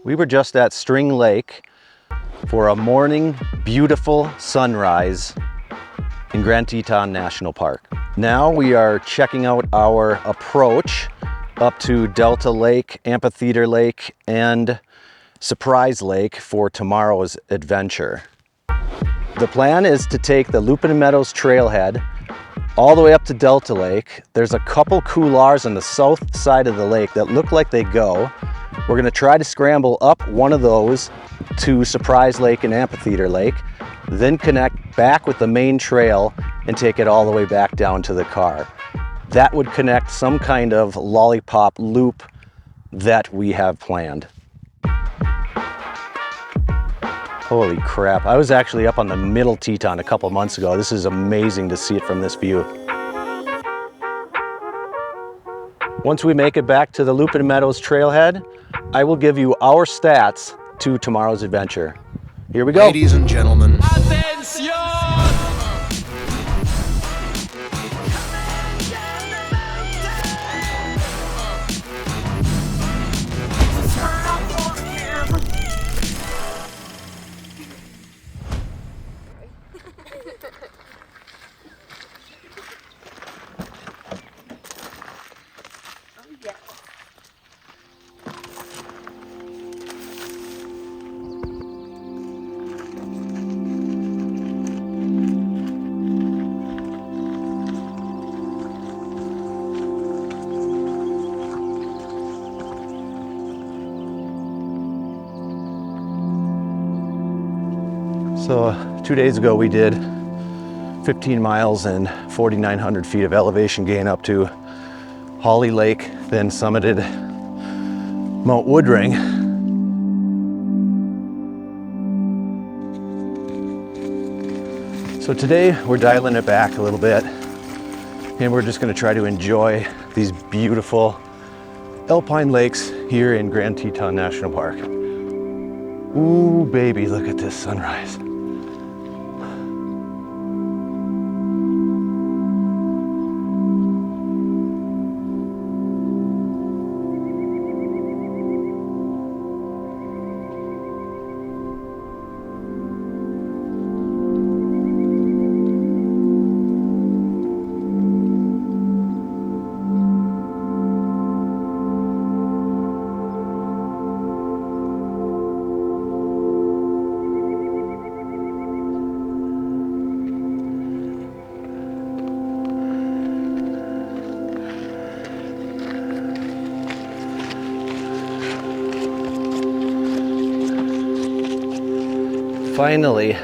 We were just at String Lake for a morning beautiful sunrise in Grand Teton National Park. Now we are checking out our approach up to Delta Lake, Amphitheater Lake, and Surprise Lake for tomorrow's adventure. The plan is to take the Lupin Meadows trailhead all the way up to Delta Lake. There's a couple couloirs on the south side of the lake that look like they go. We're gonna try to scramble up one of those to Surprise Lake and Amphitheater Lake, then connect back with the main trail and take it all the way back down to the car. That would connect some kind of lollipop loop that we have planned. Holy crap, I was actually up on the Middle Teton a couple months ago. This is amazing to see it from this view. Once we make it back to the Lupin Meadows trailhead, I will give you our stats to tomorrow's adventure. Here we go. Ladies and gentlemen. Attention! So 2 days ago we did 15 miles and 4,900 feet of elevation gain up to Holly Lake, then summited Mount Woodring. So today we're dialing it back a little bit and we're just going to try to enjoy these beautiful alpine lakes here in Grand Teton National Park. Ooh, baby, look at this sunrise. Finally,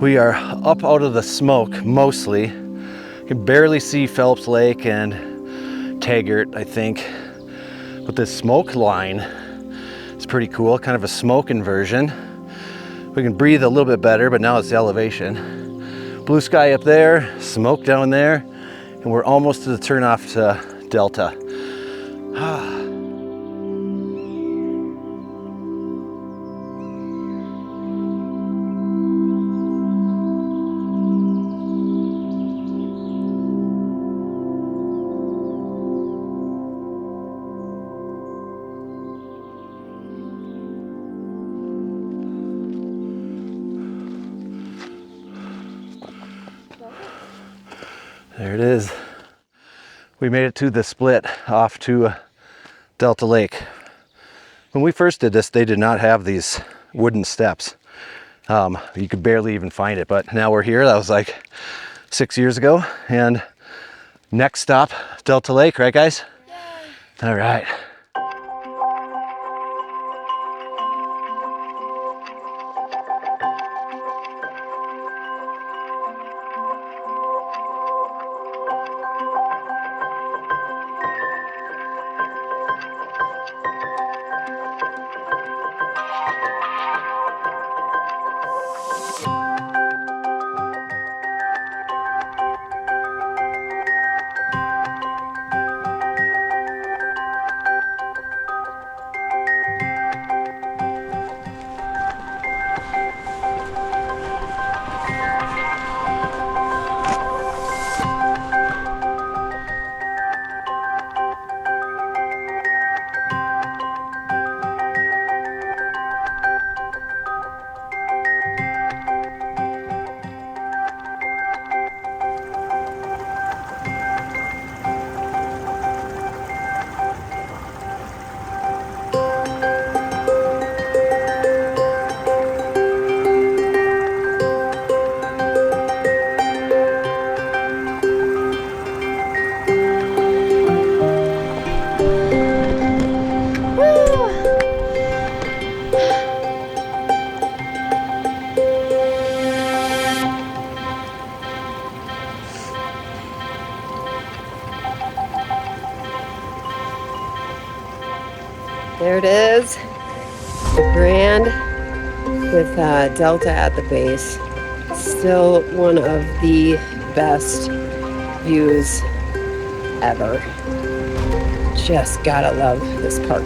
we are up out of the smoke mostly. You can barely see Phelps Lake and Taggart, I think. But this smoke line is pretty cool, kind of a smoke inversion. We can breathe a little bit better, but now it's the elevation. Blue sky up there, smoke down there, and we're almost to the turnoff to Delta. There it is. We made it to the split off to Delta Lake. When we first did this, they did not have these wooden steps. You could barely even find it, but now we're here. That was like 6 years ago. And next stop, Delta Lake, right guys? Yay. All right. There it is, the Grand with Delta at the base. Still one of the best views ever. Just gotta love this park.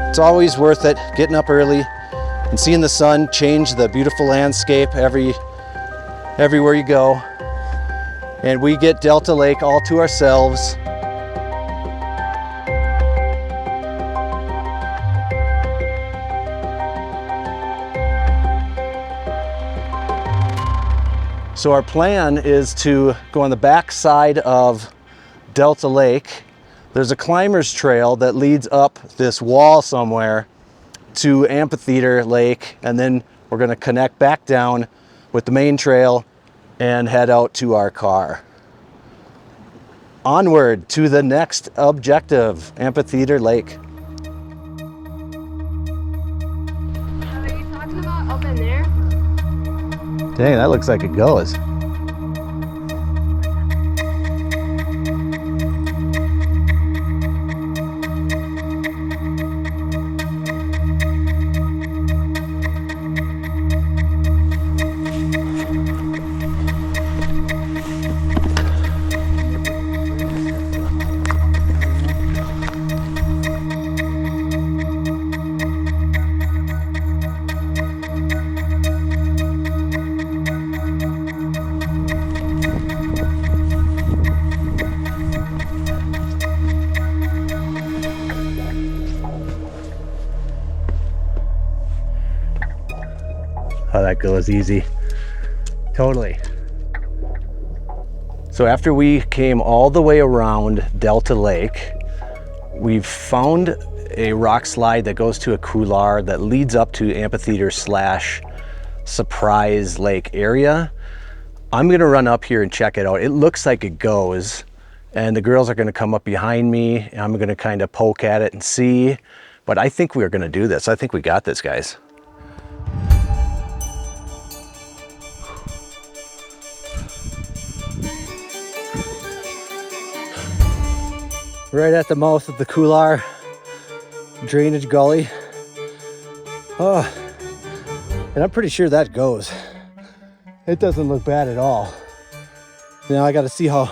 It's always worth it getting up early and seeing the sun change the beautiful landscape everywhere you go. And we get Delta Lake all to ourselves. So our plan is to go on the back side of Delta Lake. There's a climber's trail that leads up this wall somewhere to Amphitheater Lake, and then we're gonna connect back down with the main trail and head out to our car. Onward to the next objective, Amphitheater Lake. Are you talking about up in there? Dang, that looks like it goes. Oh, that goes easy. Totally. So after we came all the way around Delta Lake, we've found a rock slide that goes to a couloir that leads up to Amphitheater / Surprise Lake area. I'm gonna run up here and check it out. It looks like it goes, and the girls are gonna come up behind me, and I'm gonna kind of poke at it and see, but I think we're gonna do this. I think we got this, guys. Right at the mouth of the couloir drainage gully. Oh, and I'm pretty sure that goes. It doesn't look bad at all. Now I got to see how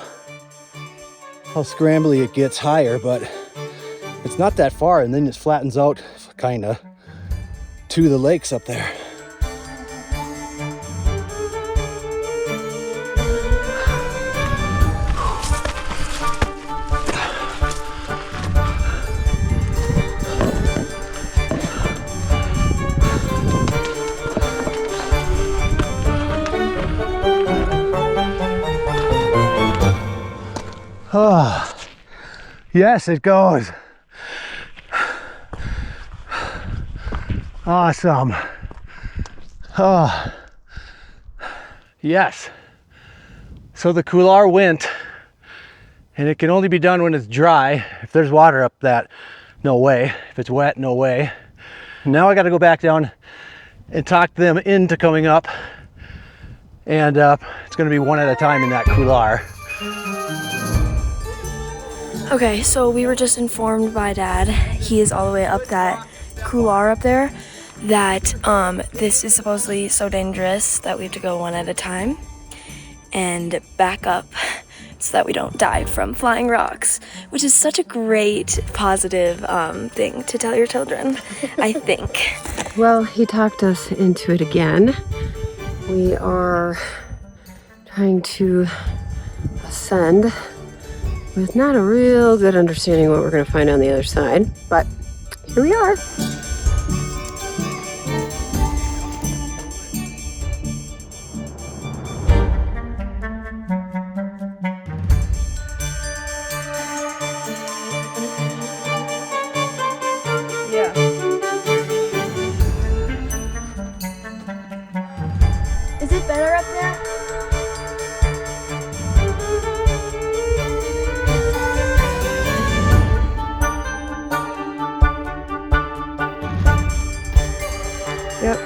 scrambly it gets higher, but it's not that far, and then it flattens out kind of to the lakes up there. Oh, yes, it goes. Awesome. Oh, yes. So the couloir went, and it can only be done when it's dry. If there's water up that, no way. If it's wet, no way. Now I got to go back down and talk them into coming up, and it's going to be one at a time in that couloir. Okay, so we were just informed by Dad, he is all the way up that couloir up there, that this is supposedly so dangerous that we have to go one at a time and back up so that we don't die from flying rocks, which is such a great positive thing to tell your children, I think. Well, he talked us into it again. We are trying to ascend with not a real good understanding of what we're going to find on the other side, but here we are. Yeah. Is it better up there? Yep.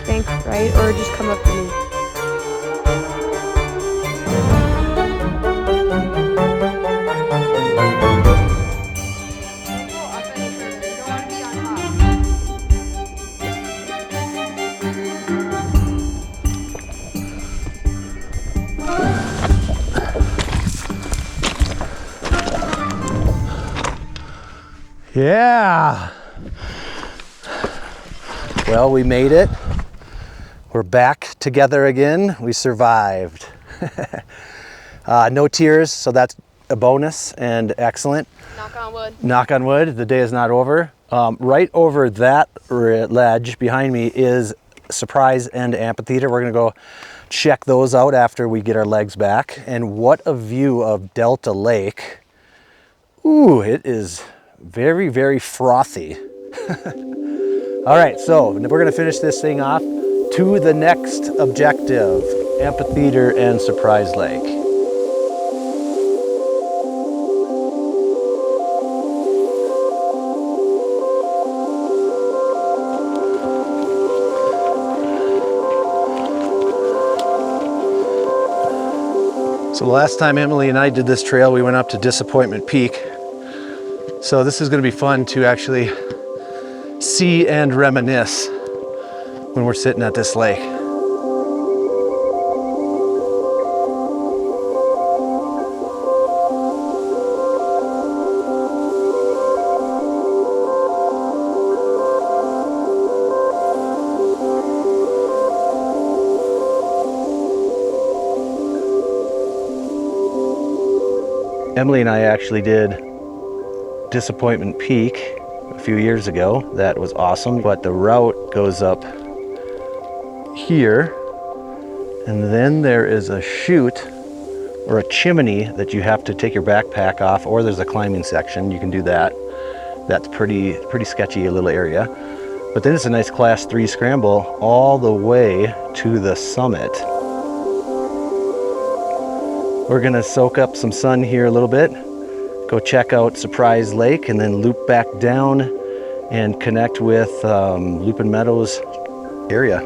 Think, right? Or just come up to me. Yeah. Well, we made it. We're back together again. We survived. No tears, so that's a bonus and excellent. Knock on wood. Knock on wood, the day is not over. Right over that ledge behind me is Surprise and Amphitheater. We're gonna go check those out after we get our legs back. And what a view of Delta Lake. Ooh, it is very, very frothy. All right, so we're gonna finish this thing off to the next objective, Amphitheater and Surprise Lake. So the last time Emily and I did this trail, we went up to Disappointment Peak. So this is gonna be fun to actually see and reminisce when we're sitting at this lake. Emily and I actually did Disappointment Peak a few years ago. That was awesome, but the route goes up here, and then there is a chute or a chimney that you have to take your backpack off, or there's a climbing section. You can do that. That's pretty sketchy, a little area. But then it's a nice class 3 scramble all the way to the summit. We're gonna soak up some sun here a little bit, go check out Surprise Lake, and then loop back down and connect with Lupin Meadows area.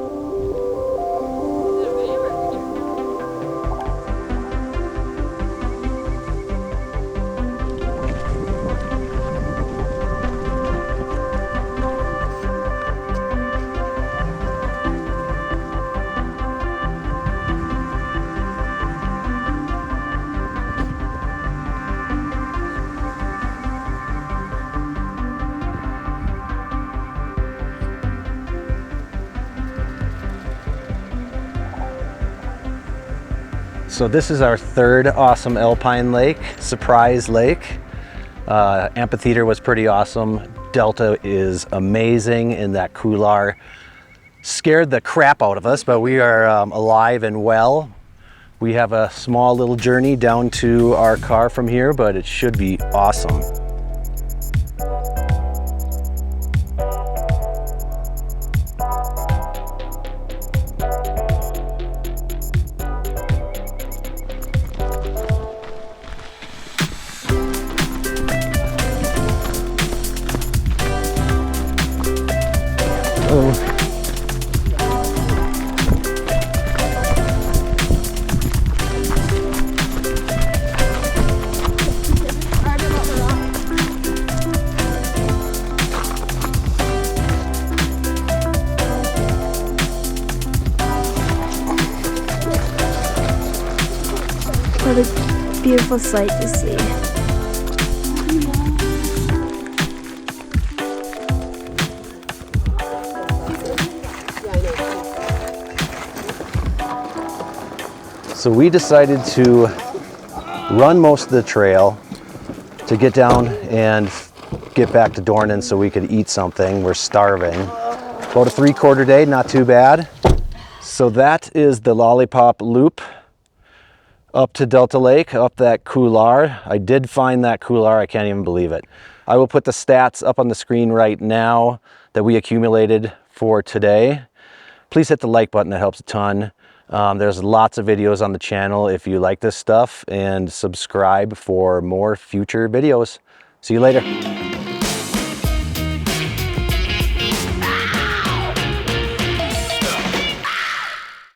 So this is our third awesome alpine lake, Surprise Lake. Amphitheater was pretty awesome. Delta is amazing, and that couloir scared the crap out of us, but we are alive and well. We have a small little journey down to our car from here, but it should be awesome. What a beautiful sight to see. So we decided to run most of the trail to get down and get back to Dornan so we could eat something. We're starving. About a 3/4 day, not too bad. So that is the Lollipop Loop up to Delta Lake, up that couloir. I did find that couloir, I can't even believe it. I will put the stats up on the screen right now that we accumulated for today. Please hit the like button, that helps a ton. There's lots of videos on the channel if you like this stuff, and subscribe for more future videos. See you later.